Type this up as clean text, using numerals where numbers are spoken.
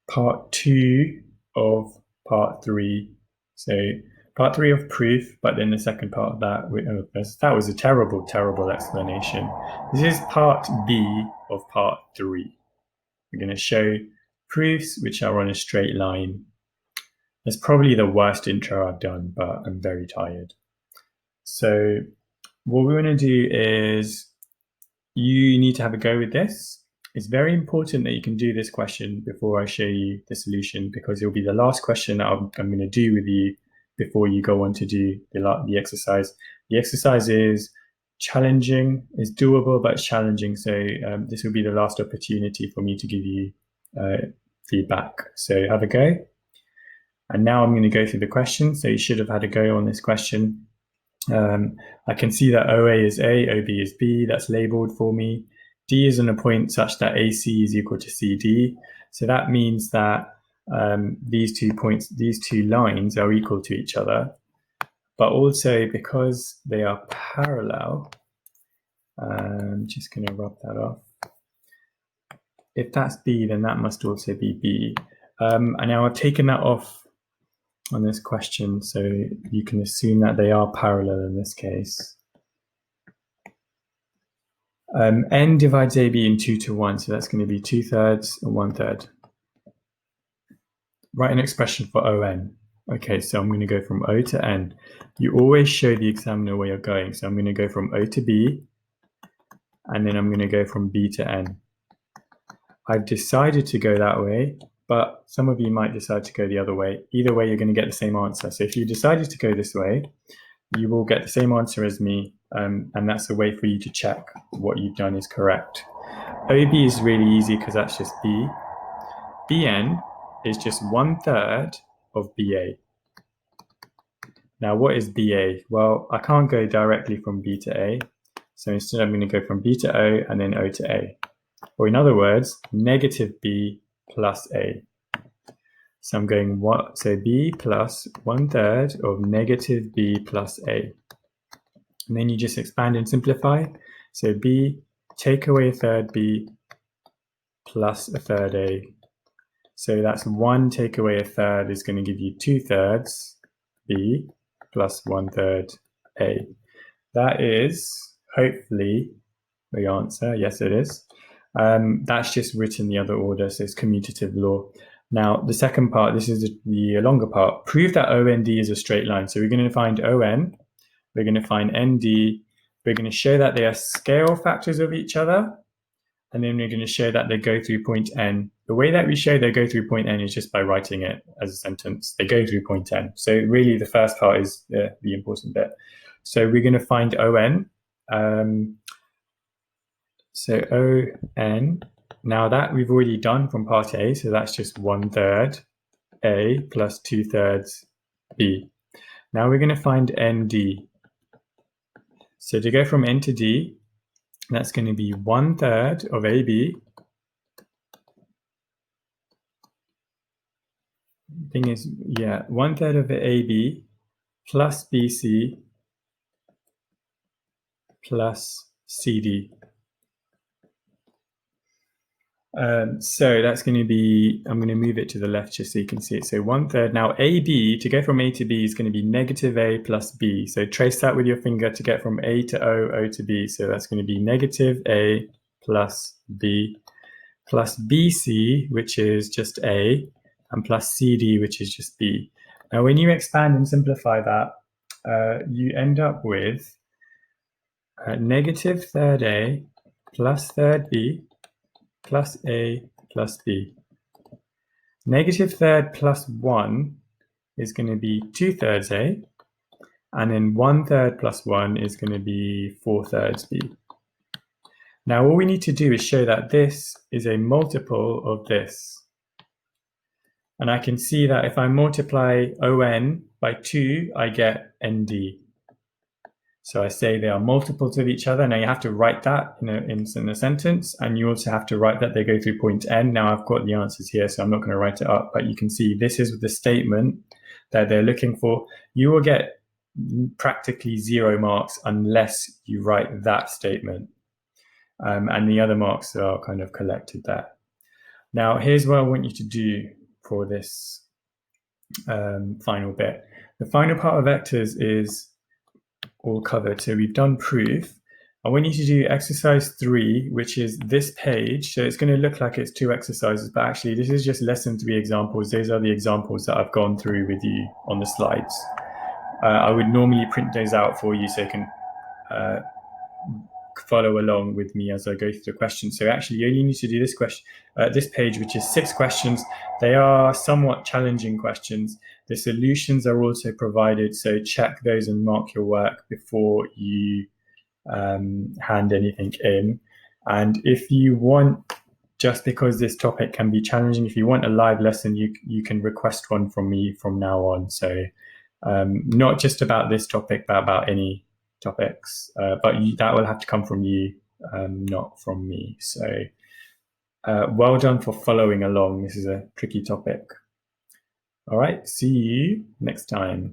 part 2 of part 3. So part 3 of proof, but then the second part of that, that was a terrible explanation. This is part B of part 3. We're going to show proofs which are on a straight line. It's probably the worst intro I've done, but I'm very tired. So what we want to do is you need to have a go with this. It's very important that you can do this question before I show you the solution, because it'll be the last question that I'm going to do with you before you go on to do the exercise. The exercise is challenging, it's doable, but it's challenging. So this will be the last opportunity for me to give you feedback. So have a go. And now I'm going to go through the question. So you should have had a go on this question. I can see that OA is A, OB is B, that's labeled for me. D is on a point such that AC is equal to CD. So that means that these 2 points, these 2 lines are equal to each other. But also because they are parallel, I'm just going to rub that off. If that's B, then that must also be B. And now I've taken that off on this question, so you can assume that they are parallel in this case. N divides AB in 2 to 1, so that's going to be 2/3 and 1/3. Write an expression for ON. Okay, so I'm going to go from O to N. You always show the examiner where you're going, so I'm going to go from O to B, and then I'm going to go from B to N. I've decided to go that way, but some of you might decide to go the other way. Either way, you're going to get the same answer. So if you decided to go this way, you will get the same answer as me, and that's a way for you to check what you've done is correct. OB is really easy because that's just B. BN is just 1/3 of BA. Now, what is BA? Well, I can't go directly from B to A, so instead I'm going to go from B to O and then O to A. Or in other words, negative B plus A. So I'm going so B plus 1/3 of negative B plus A. And then you just expand and simplify. So B, take away 1/3 B plus 1/3 A. So that's 1 take away 1/3 is going to give you 2/3 B plus 1/3 A. That is hopefully the answer. Yes, it is. That's just written the other order, so it's commutative law. Now, the second part, this is the longer part. Prove that OND is a straight line. So we're going to find ON, we're going to find ND, we're going to show that they are scale factors of each other, and then we're going to show that they go through point N. The way that we show they go through point N is just by writing it as a sentence. They go through point N. So really the first part is the important bit. So we're going to find ON. So ON, now that we've already done from part A, so that's just 1/3 A plus 2/3 B. Now we're going to find ND. So to go from N to D, that's going to be 1/3 of AB. Thing is, yeah, 1/3 of AB plus BC plus CD. So that's going to be, I'm going to move it to the left just so you can see it. So 1/3. Now AB, to go from A to B, is going to be negative A plus B. So trace that with your finger to get from A to O, O to B. So that's going to be negative A plus B plus BC, which is just A, and plus CD, which is just B. Now when you expand and simplify that, you end up with negative 1/3 A plus 1/3 B plus A plus B. Negative 1/3 plus 1 is going to be 2/3 A, and then 1/3 plus 1 is going to be 4/3 B. Now all we need to do is show that this is a multiple of this. And I can see that if I multiply ON by 2, I get ND. So I say they are multiples of each other. Now you have to write that in a sentence, and you also have to write that they go through point N. Now I've got the answers here, so I'm not going to write it up, but you can see this is the statement that they're looking for. You will get practically 0 marks unless you write that statement. And the other marks are kind of collected there. Now here's what I want you to do. this final bit. The final part of vectors is all covered. So we've done proof. I want you to do exercise 3, which is this page. So it's going to look like it's 2 exercises, but actually this is just lesson 3 examples. Those are the examples that I've gone through with you on the slides. I would normally print those out for you so you can follow along with me as I go through the questions. So actually you only need to do this question, this page, which is 6 questions. They are somewhat challenging questions. The solutions are also provided, so check those and mark your work before you hand anything in. And if you want, just because this topic can be challenging, if you want a live lesson, you can request one from me from now on. So not just about this topic, but about any topics, but that will have to come from you, not from me. So well done for following along. This is a tricky topic. All right, see you next time.